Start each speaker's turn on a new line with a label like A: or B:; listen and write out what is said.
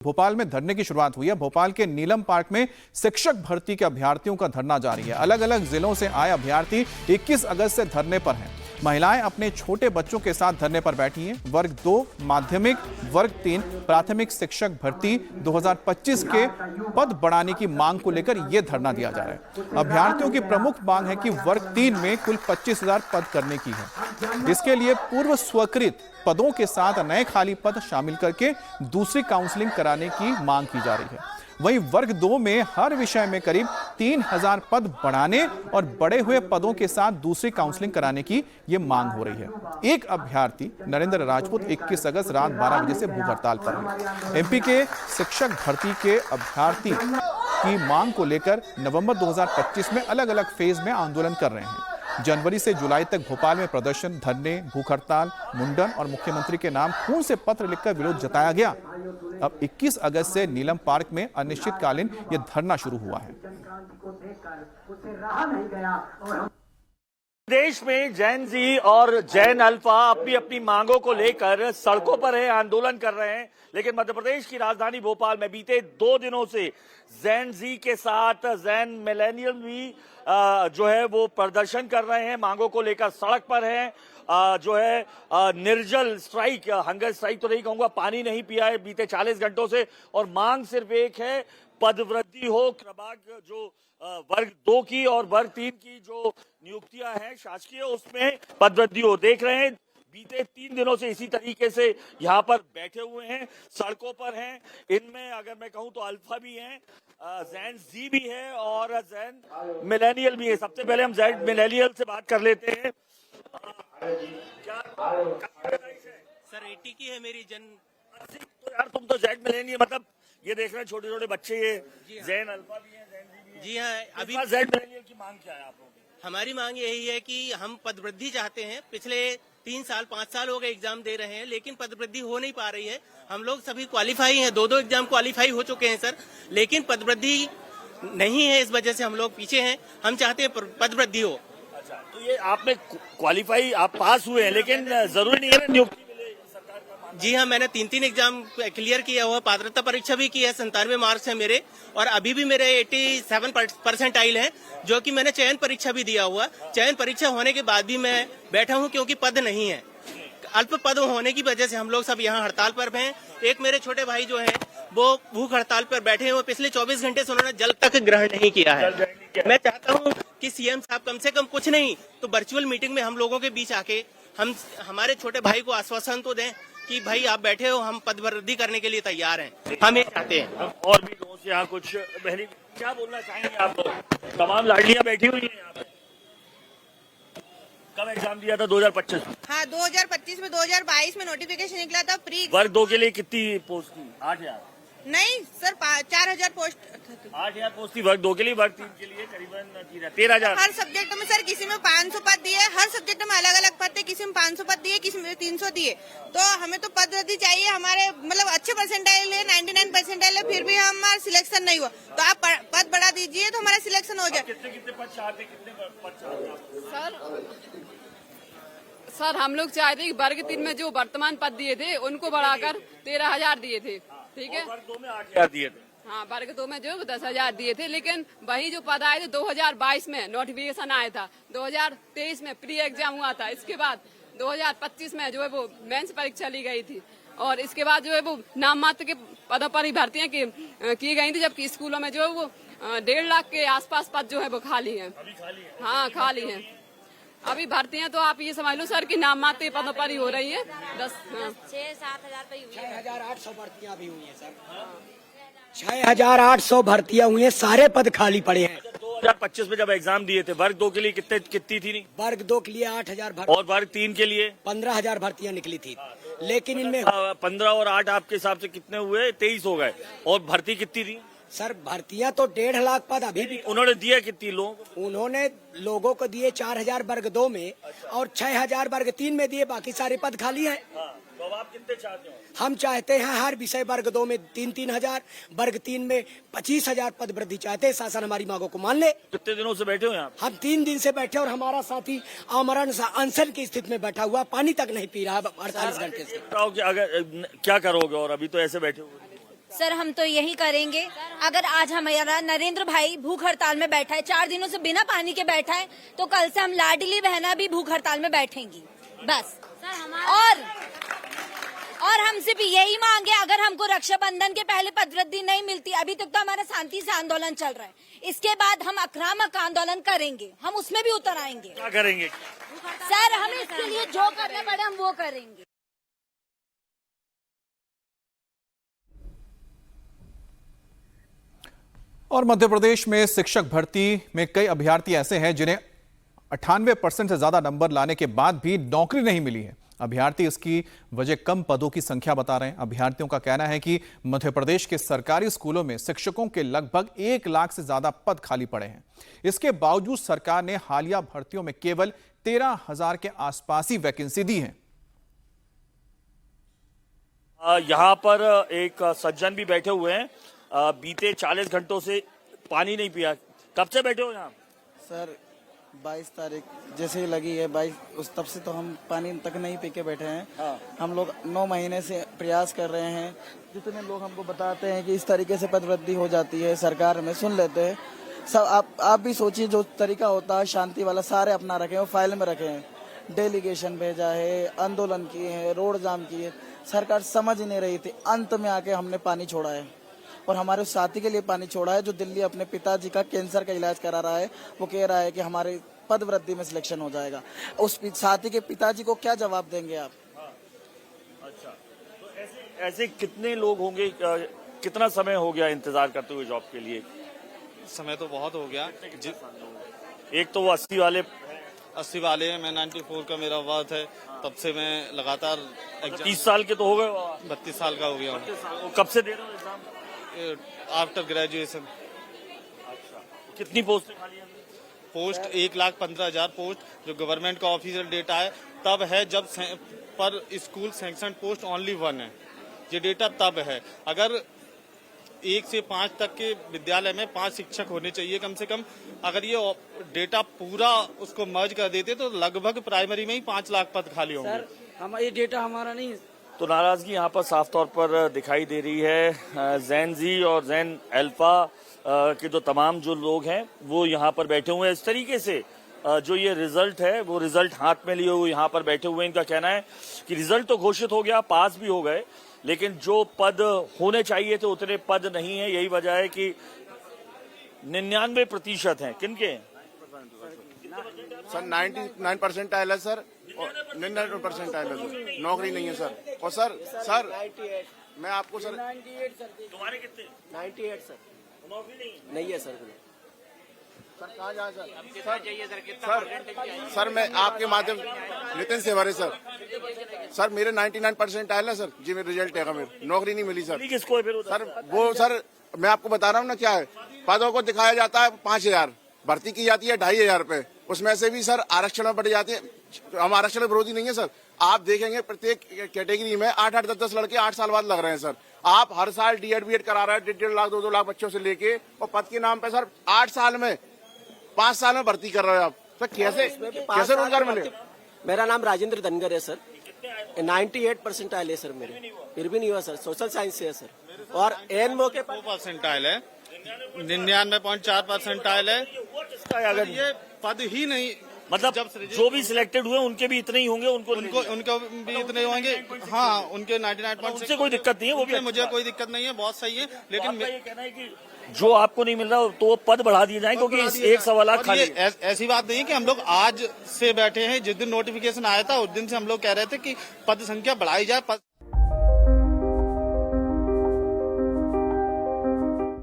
A: भोपाल में धरने की शुरुआत हुई है। भोपाल के नीलम पार्क में शिक्षक भर्ती के अभ्यर्थियों का धरना जारी है। अलग अलग जिलों से आए अभ्यर्थी 21 अगस्त से धरने पर हैं। महिलाएं अपने छोटे बच्चों के साथ धरने पर बैठी हैं। वर्ग 2 माध्यमिक, वर्ग 3 प्राथमिक शिक्षक भर्ती 2025 के पद बढ़ाने की मांग को लेकर यह धरना दिया जा रहा है। अभ्यर्थियों की प्रमुख मांग है कि वर्ग 3 में कुल 25,000 पद करने की है। इसके लिए पूर्व स्वीकृत पदों के साथ नए खाली पद शामिल करके दूसरी काउंसलिंग कराने की मांग की जा रही है। वहीं वर्ग 2 में हर विषय में करीब 3,000 पद बढ़ाने और बढ़े हुए पदों के साथ दूसरी काउंसलिंग कराने की यह मांग हो रही है। एक अभ्यर्थी नरेंद्र राजपूत 21 अगस्त रात 12 बजे से भूख हड़ताल पर है। एमपी के शिक्षक भर्ती के अभ्यर्थी की मांग को लेकर नवंबर 2025 में अलग अलग फेज में आंदोलन कर रहे हैं। जनवरी से जुलाई तक भोपाल में प्रदर्शन, धरने, भूख हड़ताल, मुंडन और मुख्यमंत्री के नाम खून से पत्र लिखकर विरोध जताया गया। अब 21 अगस्त से नीलम पार्क में अनिश्चितकालीन यह धरना शुरू हुआ है।
B: देश में जैन जी और जैन अल्फा अपनी अपनी मांगों को लेकर सड़कों पर है, आंदोलन कर रहे हैं। लेकिन मध्य प्रदेश की राजधानी भोपाल में बीते 2 दिनों से जैन जी के साथ जैन मिलेनियल भी जो है वो प्रदर्शन कर रहे हैं, मांगों को लेकर सड़क पर हैं। जो है निर्जल स्ट्राइक, हंगर स्ट्राइक तो नहीं कहूंगा, पानी नहीं पिया है बीते 40 घंटों से और मांग सिर्फ एक है, पदवृद्धि हो। क्रमांक जो वर्ग 2 की और वर्ग 3 की जो नियुक्तियां हैं शासकीय, उसमें पदवृद्धि हो। देख रहे हैं बीते 3 दिनों से इसी तरीके से यहाँ पर बैठे हुए हैं, सड़कों पर हैं। इनमें अगर मैं कहूँ तो अल्फा भी हैं, जैन जी भी है और जैन मिलेनियल भी है। सबसे पहले हम जैन मिलेनियल से बात कर लेते हैं। क्या
C: सर 80 की है मेरी जन।
B: तो यार तुम तो जैन मिलेनियल, मतलब ये देख रहे हैं छोटे छोटे बच्चे, ये जैन अल्फा भी है, जैन जी भी है।
C: जी हाँ, अभी
B: जैन मिलेनियल की मांग क्या है आप लोगों की?
C: हमारी मांग यही है कि हम पदवृद्धि चाहते हैं। पिछले 3 साल 5 साल हो गए एग्जाम दे रहे हैं, लेकिन पदवृद्धि हो नहीं पा रही है। हम लोग सभी क्वालिफाई हैं, 2 एग्जाम क्वालिफाई हो चुके हैं सर, लेकिन पदवृद्धि नहीं है। इस वजह से हम लोग पीछे हैं। हम चाहते हैं पदवृद्धि हो।
B: अच्छा, तो ये आप में क्वालिफाई, आप पास हुए हैं, लेकिन जरूरी नहीं है ना नियुक्ति मिले सरकार का?
C: जी हाँ, मैंने 3 एग्जाम क्लियर किया हुआ, पात्रता परीक्षा भी की है, 97 मार्क्स है मेरे, और अभी भी मेरे 87 परसेंटाइल है, जो कि मैंने चयन परीक्षा भी दिया हुआ। चयन परीक्षा होने के बाद भी मैं बैठा हूँ क्योंकि पद नहीं है। अल्प पद होने की वजह से हम लोग सब यहाँ हड़ताल पर हैं। एक मेरे छोटे भाई जो हैं वो भूख हड़ताल पर बैठे हैं। वो पिछले 24 घंटे से उन्होंने जल तक ग्रहण नहीं किया है। मैं चाहता हूँ कि सीएम साहब कम से कम कुछ नहीं तो वर्चुअल मीटिंग में हम लोगों के बीच आके हम हमारे छोटे भाई को आश्वासन तो दें कि भाई आप बैठे हो, हम पदवृद्धि करने के लिए तैयार हैं। हम ये चाहते हैं।
B: और भी दोस्त यहाँ कुछ बहनी क्या बोलना चाहेंगे आप लोग? तमाम लाडलियाँ बैठी हुई हैं यहाँ पे। कब एग्जाम दिया था? 2025 में।
D: हाँ, 2025 में 2022 में नोटिफिकेशन निकला था प्री।
B: वर्ग 2 के लिए कितनी पोस्ट थी? 8,000?
D: नहीं सर, 4,000 पोस्ट।
B: 8,000 पोस्ट थी वर्ग 2 के लिए। वर्ग 3 के लिए करीबन 13,000।
D: हर सब्जेक्ट में सर किसी में 500 पद दिए, हर सब्जेक्ट में अलग अलग पद थे। किसी में 500 पद दिए, किसी में 300 दिए। तो हमें तो पदवृद्धि चाहिए। हमारे मतलब अच्छे परसेंटाइल है, 99 परसेंटाइल है, फिर भी हमारा सिलेक्शन नहीं हुआ। तो आप पद बढ़ा दीजिए तो हमारा सिलेक्शन हो जाए।
B: कितने पद चाहते? कितने पद चाहते?
E: सर हम लोग चाहते कि वर्ग 3 में जो वर्तमान पद दिए थे उनको बढ़ाकर 13,000 दिए थे। ठीक है,
B: वर्ग 2 में 8,000 दिए थे।
E: हाँ, वर्ग 2 में जो 10,000 दिए थे, लेकिन वही जो पद आए थे 2022 में नोटिफिकेशन आया था, 2023 में प्री एग्जाम हुआ था, इसके बाद 2025 में जो है वो मेंस परीक्षा ली गई थी, और इसके बाद जो है वो नाम मात्र के पदों पर ही भर्तियां की गई थी, जबकि स्कूलों में जो है वो 1.5 लाख के आसपास पद जो है वो खाली है। हाँ, खाली है। अभी भर्तियां तो आप ये समझ लो सर कि नाम मात्र पदों पर ही हो रही है।
D: 6-7 हजार
F: 6,800 भर्तियां भी हुई हैं सर। 6,800 भर्तियां हुई हैं, सारे पद खाली पड़े हैं।
B: 2025 में जब एग्जाम दिए थे वर्ग 2 के लिए कितनी थी? नहीं,
F: वर्ग 2 के लिए 8,000
B: और वर्ग 3 के लिए
F: 15,000 भर्तियां निकली थी। लेकिन इनमें
B: 15 और 8 आपके हिसाब से कितने हुए? 23 हो गए। और भर्ती कितनी थी?
F: सर भर्तियां तो 1.5 लाख पद अभी भी।
B: उन्होंने दिया कितनी लोग?
F: उन्होंने लोगों को दिए 4,000 वर्ग 2 में और 6,000 वर्ग 3 में दिए, बाकी सारे पद खाली हैं।
B: तो अब आप कितने चाहते हो?
F: हम चाहते हैं हर विषय वर्ग 2 में 3-3 हजार, वर्ग 3 में 25,000 पद वृद्धि चाहते हैं। शासन हमारी मांगों को मान ले।
B: कितने दिनों से बैठे हो यहाँ?
F: हम 3 दिन से बैठे और हमारा साथी आमरण अनशन की स्थिति में बैठा हुआ, पानी तक नहीं पी रहा 48 घंटे से।
B: अगर क्या करोगे? और अभी तो ऐसे बैठे हुए
G: सर हम तो यही करेंगे। अगर आज हमारा नरेंद्र भाई भूख हड़ताल में बैठा है, 4 दिनों से बिना पानी के बैठा है, तो कल से हम लाडली बहना भी भूख हड़ताल में बैठेंगी बस। और हमसे भी यही मांगे, अगर हमको रक्षाबंधन के पहले पदवृद्धि नहीं मिलती, अभी तक तो हमारा शांति से आंदोलन चल रहा है, इसके बाद हम आक्रामक आंदोलन करेंगे, हम उसमें भी उतर आएंगे।
B: क्या करेंगे
G: सर? हम इसके लिए जो करना पड़े हम वो करेंगे।
A: और मध्य प्रदेश में शिक्षक भर्ती में कई अभ्यर्थी ऐसे हैं जिन्हें 98% से ज्यादा नंबर लाने के बाद भी नौकरी नहीं मिली है। अभ्यर्थी इसकी वजह कम पदों की संख्या बता रहे हैं। अभ्यर्थियों का कहना है कि मध्य प्रदेश के सरकारी स्कूलों में शिक्षकों के लगभग 1 लाख से ज्यादा पद खाली पड़े हैं। इसके बावजूद सरकार ने हालिया भर्तियों में केवल 13,000 के आसपास ही वैकेंसी दी है।
B: यहाँ पर एक सज्जन भी बैठे हुए हैं, बीते 40 घंटों से पानी नहीं पिया। कब से बैठे हो यहाँ?
H: सर 22 तारीख जैसे ही लगी है 22 उस तब से तो हम पानी तक नहीं पी के बैठे हैं। हम लोग 9 महीने से प्रयास कर रहे हैं। जितने लोग हमको बताते हैं कि इस तरीके से पदवृद्धि हो जाती है, सरकार में सुन लेते हैं। सब आप भी सोचिए, जो तरीका होता है शांति वाला सारे अपना रखे हैं, फाइल में रखे हैं। डेलीगेशन भेजा है, आंदोलन किए हैं, रोड जाम किए, सरकार समझ ही नहीं रही थी। अंत में आके हमने पानी छोड़ा है और हमारे उस साथी के लिए पानी छोड़ा है जो दिल्ली अपने पिताजी का कैंसर का इलाज करा रहा है। वो कह रहा है कि हमारे पद वृद्धि में सिलेक्शन हो जाएगा। उस साथी के पिताजी को क्या जवाब देंगे आप?
B: अच्छा, तो ऐसे कितने लोग होंगे? कितना समय हो गया इंतजार करते हुए जॉब के लिए?
I: समय तो बहुत हो गया।
B: एक तो वो
I: 80 वाले हैं, मैं 94 का मेरा वर्थ है, तब से मैं लगातार
B: 30 साल के तो हो गए।
I: 32 साल का हो गया हूँ।
B: कब से दे रहे हो एग्जाम?
I: After graduation.
B: अच्छा, कितनी पोस्ट खाली है?
I: पोस्ट 1,15,000 पोस्ट, जो गवर्नमेंट का ऑफिशियल डेटा है तब है जब पर स्कूल सैंक्शन पोस्ट ओनली 1 है। ये डेटा तब है। अगर 1 से 5 तक के विद्यालय में 5 शिक्षक होने चाहिए कम से कम। अगर ये डेटा पूरा उसको मर्ज कर देते तो लगभग प्राइमरी में ही 5 लाख पद खाली होंगे।
F: सर ये डेटा हमारा नहीं।
B: तो नाराजगी यहाँ पर साफ तौर पर दिखाई दे रही है। जैन जी और जैन अल्फा के जो तमाम जो लोग हैं वो यहाँ पर बैठे हुए हैं। इस तरीके से जो ये रिजल्ट है वो रिजल्ट हाथ में लिए हुए यहाँ पर बैठे हुए हैं। इनका कहना है कि रिजल्ट तो घोषित हो गया, पास भी हो गए, लेकिन जो पद होने चाहिए थे उतने पद नहीं है। यही वजह है कि 99% हैं। किनके?
J: सर 99% आयल है सर, 99% आयल है सर, नौकरी नहीं है सर। और सर मैं आपको सर
F: 98 सर।
B: तुम्हारे कितने?
F: 98 सर।
B: नौकरी
F: नहीं है सर।
J: सर कहाँ जाए सर मैं आपके माध्यम नितिन सेवारे सर मेरे 99% आयल है सर जी। मेरे रिजल्ट है, मेरे नौकरी नहीं मिली सर।
B: किसको है फिर?
J: सर मैं आपको बता रहा हूँ ना क्या है। पदों को दिखाया जाता है 5,000, भर्ती की जाती है 2,500 पे। उसमें से भी सर आरक्षण में बढ़ जाती है। हम आरक्षण विरोधी नहीं है सर। आप देखेंगे प्रत्येक कैटेगरी में 8-8, 10-10 लड़के 8 साल बाद लग रहे हैं सर। आप हर साल डीएड बीएड करा रहे हैं 1.5 लाख 2-2 लाख बच्चों से लेके, और पद के नाम पे सर 8 साल में 5 साल में भर्ती कर रहे हो आप। सर कैसे रोजगार मिलेगा?
F: मेरा नाम राजेंद्र धनगर है सर। 98% आयल है सर मेरे, फिर भी नहीं हुआ सर। सोशल साइंस से है सर। और एन मौके पर
I: 2% आयल है, 99.4% आयल है।
B: अगर
I: ये पद ही नहीं,
B: मतलब जो भी सिलेक्टेड हुए उनके भी इतने ही होंगे, उनको
I: भी इतने होंगे। हाँ, उनके 99%।
B: उनसे कोई दिक्कत नहीं है, वो भी
I: मुझे कोई दिक्कत नहीं है, बहुत सही है। लेकिन
B: ये कहना है कि जो आपको नहीं मिल रहा तो वो पद बढ़ा दिए जाए, क्योंकि 1 लाख खाली।
I: ऐसी बात नहीं है कि हम लोग आज से बैठे हैं। जिस दिन नोटिफिकेशन आया था उस दिन से हम लोग कह रहे थे कि पद संख्या बढ़ाई जाए।